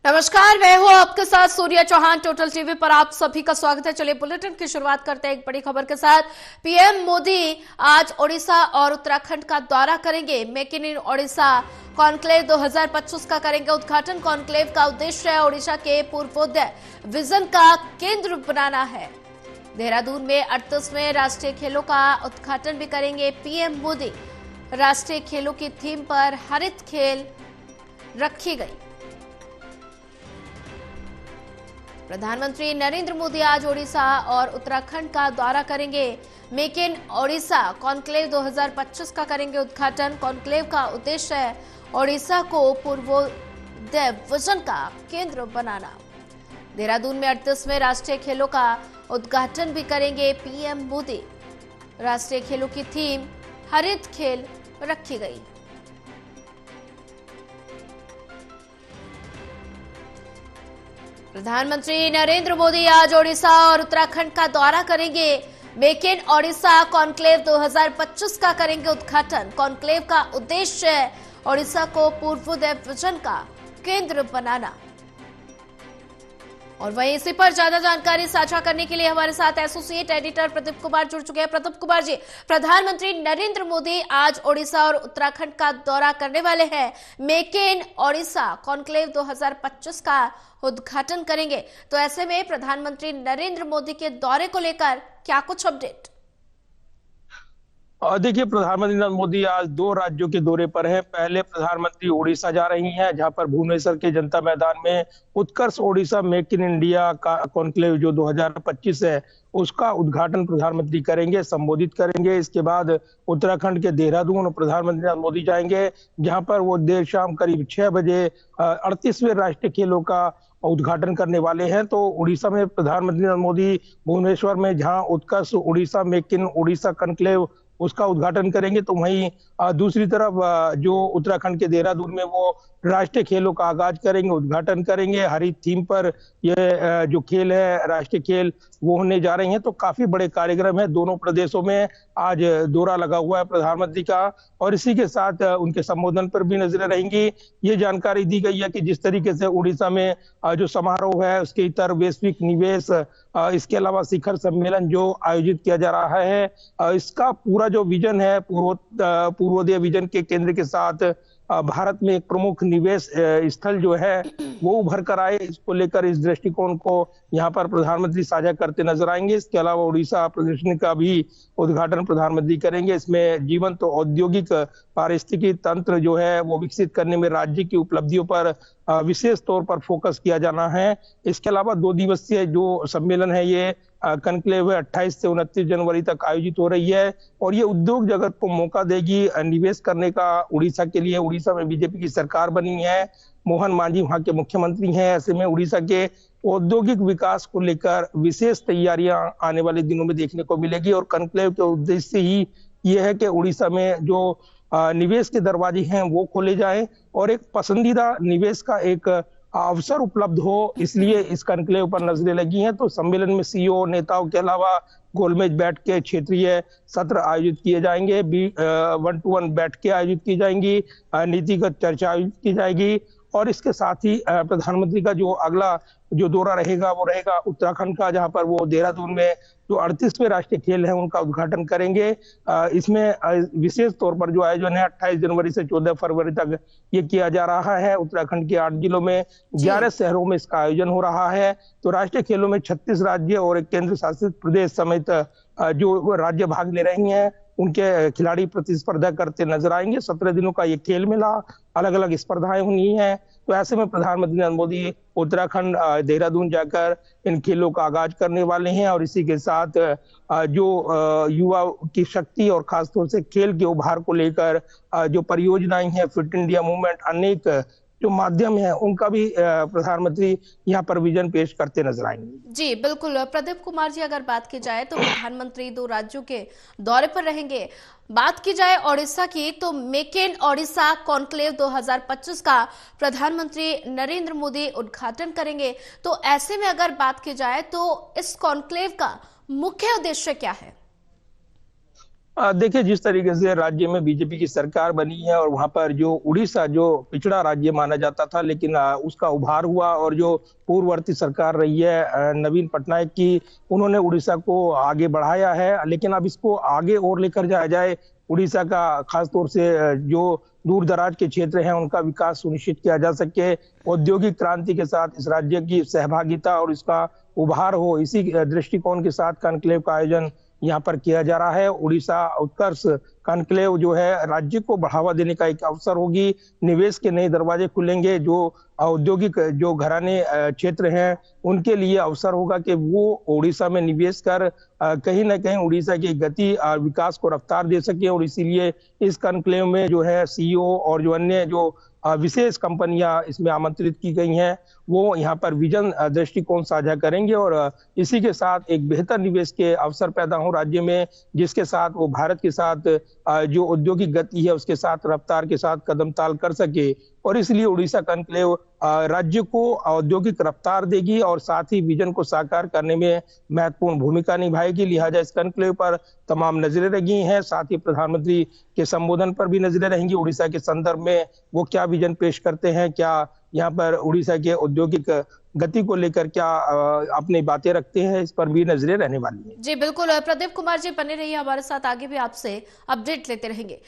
नमस्कार, मैं हूं आपके साथ सूर्या चौहान। टोटल टीवी पर आप सभी का स्वागत है। चलिए बुलेटिन की शुरुआत करते हैं एक बड़ी खबर के साथ। पीएम मोदी आज ओडिशा और उत्तराखंड का दौरा करेंगे। मेक इन ओडिशा कॉन्क्लेव 2025 का करेंगे उद्घाटन। कॉन्क्लेव का उद्देश्य है ओडिशा के पूर्वोदय विजन का केंद्र बनाना है। देहरादून में 38वें राष्ट्रीय खेलों का उद्घाटन भी करेंगे पीएम मोदी। राष्ट्रीय खेलों की थीम पर हरित खेल रखी गई। प्रधानमंत्री नरेंद्र मोदी आज ओडिशा और उत्तराखंड का दौरा करेंगे। मेक इन ओडिशा कॉन्क्लेव 2025 का करेंगे उद्घाटन। कॉन्क्लेव का उद्देश्य है ओडिशा को पूर्वोदय विजन का केंद्र बनाना। देहरादून में 38वें राष्ट्रीय खेलों का उद्घाटन भी करेंगे पीएम मोदी। राष्ट्रीय खेलों की थीम हरित खेल रखी गई। प्रधानमंत्री नरेंद्र मोदी आज ओडिशा और उत्तराखंड का दौरा करेंगे। मेक इन ओडिशा कॉन्क्लेव 2025 का करेंगे उद्घाटन। कॉन्क्लेव का उद्देश्य है ओडिशा को पूर्वोदय विजन का केंद्र बनाना। और वहीं इसी पर ज्यादा जानकारी साझा करने के लिए हमारे साथ एसोसिएट एडिटर प्रदीप कुमार जुड़ चुके हैं। प्रदीप कुमार जी, प्रधानमंत्री नरेंद्र मोदी आज ओडिशा और उत्तराखंड का दौरा करने वाले हैं। मेक इन ओडिशा कॉन्क्लेव 2025 का उद्घाटन करेंगे, तो ऐसे में प्रधानमंत्री नरेंद्र मोदी के दौरे को लेकर क्या कुछ अपडेट? देखिए, प्रधानमंत्री नरेंद्र मोदी आज दो राज्यों के दौरे पर हैं। पहले प्रधानमंत्री ओडिशा जा रही हैं, जहां पर भुवनेश्वर के जनता मैदान में उत्कर्ष ओडिशा मेक इन इंडिया का कॉन्क्लेव जो 2025 है उसका उद्घाटन प्रधानमंत्री करेंगे, संबोधित करेंगे। इसके बाद उत्तराखंड के देहरादून प्रधानमंत्री नरेंद्र मोदी जाएंगे, जहां पर वो देर शाम करीब 6 बजे 38वें राष्ट्रीय खेलों का उद्घाटन करने वाले हैं। तो उड़ीसा में प्रधानमंत्री नरेंद्र मोदी भुवनेश्वर में जहां Utkarsh Orissa make in Orissa conclave उसका उद्घाटन करेंगे, तो वहीं दूसरी तरफ जो उत्तराखंड के देहरादून में वो राष्ट्रीय खेलों का आगाज करेंगे, उद्घाटन करेंगे। हरी थीम पर ये जो खेल है राष्ट्रीय खेल वो होने जा रही हैं। तो काफी बड़े कार्यक्रम है, दोनों प्रदेशों में आज दौरा लगा हुआ है प्रधानमंत्री का, और इसी के साथ उनके संबोधन पर भी नजरें रहेंगी। ये जानकारी दी गई है कि जिस तरीके से उड़ीसा में जो समारोह है उसके इतर वैश्विक निवेश, इसके अलावा शिखर सम्मेलन जो आयोजित किया जा रहा है, इसका पूरा जो विजन है पूर्वोदय विजन के केंद्र के साथ भारत में एक प्रमुख निवेश स्थल जो है वो उभर कर आए, इसको लेकर इस दृष्टिकोण को यहाँ पर प्रधानमंत्री साझा करते नजर आएंगे। इसके अलावा उड़ीसा प्रदर्शनी का भी उद्घाटन प्रधानमंत्री करेंगे। इसमें जीवन तो औद्योगिक पारिस्थितिकी तंत्र जो है वो विकसित करने में राज्य की उपलब्धियों पर विशेष तौर पर फोकस किया जाना है। इसके अलावा 2 दिवसीय जो सम्मेलन है ये कॉन्क्लेव 28 से 29 जनवरी तक आयोजित हो रही है, और ये उद्योग जगत को मौका देगी निवेश करने का उड़ीसा के लिए। उड़ीसा में बीजेपी की सरकार बनी है, मोहन मांझी वहां के मुख्यमंत्री हैं। ऐसे में उड़ीसा के औद्योगिक विकास को लेकर विशेष तैयारियां आने वाले दिनों में देखने को मिलेगी। और कॉन्क्लेव के उद्देश्य ही ये है कि उड़ीसा में जो निवेश के दरवाजे हैं वो खोले जाएं और एक पसंदीदा निवेश का एक अवसर उपलब्ध हो, इसलिए इस कॉन्क्लेव पर नजरें लगी हैं। तो सम्मेलन में सीईओ नेताओं के अलावा गोलमेज बैठ के क्षेत्रीय सत्र आयोजित किए जाएंगे, 1-to-1 बैठकें आयोजित की जाएंगी, नीतिगत चर्चा आयोजित की जाएगी। और इसके साथ ही प्रधानमंत्री का जो अगला जो दौरा रहेगा वो रहेगा उत्तराखंड का, जहां पर वो देहरादून में जो 38वें राष्ट्रीय खेल है उनका उद्घाटन करेंगे। इसमें विशेष तौर पर जो आयोजन है 28 जनवरी से 14 फरवरी तक ये किया जा रहा है। उत्तराखंड के 8 जिलों में 11 शहरों में इसका आयोजन हो रहा है। तो राष्ट्रीय खेलों में 36 राज्य और एक केंद्र शासित प्रदेश समेत जो राज्य भाग ले रही हैं उनके खिलाड़ी प्रतिस्पर्धा करते नजर आएंगे। 17 दिनों का ये खेल मेला, अलग अलग स्पर्धाएं होनी है। तो ऐसे में प्रधानमंत्री नरेंद्र मोदी उत्तराखंड देहरादून जाकर इन खेलों का आगाज करने वाले हैं, और इसी के साथ जो युवा की शक्ति और खासतौर से खेल के उभार को लेकर जो परियोजनाएं हैं, फिट इंडिया मूवमेंट, अनेक जो माध्यम है उनका भी प्रधानमंत्री यहाँ पर विजन पेश करते नजर आएंगे। जी बिल्कुल प्रदीप कुमार जी, अगर बात की जाए तो प्रधानमंत्री 2 राज्यों के दौरे पर रहेंगे। बात की जाए ओडिशा की तो मेक इन ओडिशा कॉन्क्लेव 2025 का प्रधानमंत्री नरेंद्र मोदी उद्घाटन करेंगे। तो ऐसे में अगर बात की जाए तो इस कॉन्क्लेव का मुख्य उद्देश्य क्या है? देखिए, जिस तरीके से राज्य में बीजेपी की सरकार बनी है और वहां पर जो उड़ीसा जो पिछड़ा राज्य माना जाता था, लेकिन उसका उभार हुआ और जो पूर्ववर्ती सरकार रही है नवीन पटनायक की, उन्होंने उड़ीसा को आगे बढ़ाया है। लेकिन अब इसको आगे और लेकर जाया जाए, उड़ीसा का खास तौर से जो दूर दराज के क्षेत्र हैं उनका विकास सुनिश्चित किया जा सके, औद्योगिक क्रांति के साथ इस राज्य की सहभागिता और इसका उभार हो, इसी दृष्टिकोण के साथ कॉन्क्लेव का आयोजन यहाँ पर किया जा रहा है। उड़ीसा उत्कर्ष कॉन्क्लेव जो है राज्य को बढ़ावा देने का एक अवसर होगी, निवेश के नए दरवाजे खुलेंगे, जो औद्योगिक जो घराने क्षेत्र हैं उनके लिए अवसर होगा कि वो उड़ीसा में निवेश कर कहीं ना कहीं उड़ीसा की गति विकास को रफ्तार दे सके। और इसीलिए इस कॉन्क्लेव में जो है सीईओ और जो अन्य जो विशेष कंपनियां इसमें आमंत्रित की गई हैं, वो यहाँ पर विजन दृष्टिकोण साझा करेंगे और इसी के साथ एक बेहतर निवेश के अवसर पैदा हो राज्य में, जिसके साथ वो भारत के साथ जो औद्योगिक गति है उसके साथ रफ्तार के साथ कदम ताल कर सके। और इसलिए उड़ीसा कॉन्क्लेव राज्य को औद्योगिक रफ्तार देगी और साथ ही विजन को साकार करने में महत्वपूर्ण भूमिका निभाएगी। लिहाजा इस कॉन्क्लेव पर तमाम नजरें लगी हैं, साथ ही प्रधानमंत्री के संबोधन पर भी नजरें रहेंगी। उड़ीसा के संदर्भ में वो क्या विजन पेश करते हैं, क्या यहाँ पर उड़ीसा के औद्योगिक गति को लेकर क्या अपनी बातें रखते हैं, इस पर भी नजरें रहने वाली है। जी बिल्कुल, प्रदीप कुमार जी बने रहिए हमारे साथ, आगे भी आपसे अपडेट लेते रहेंगे।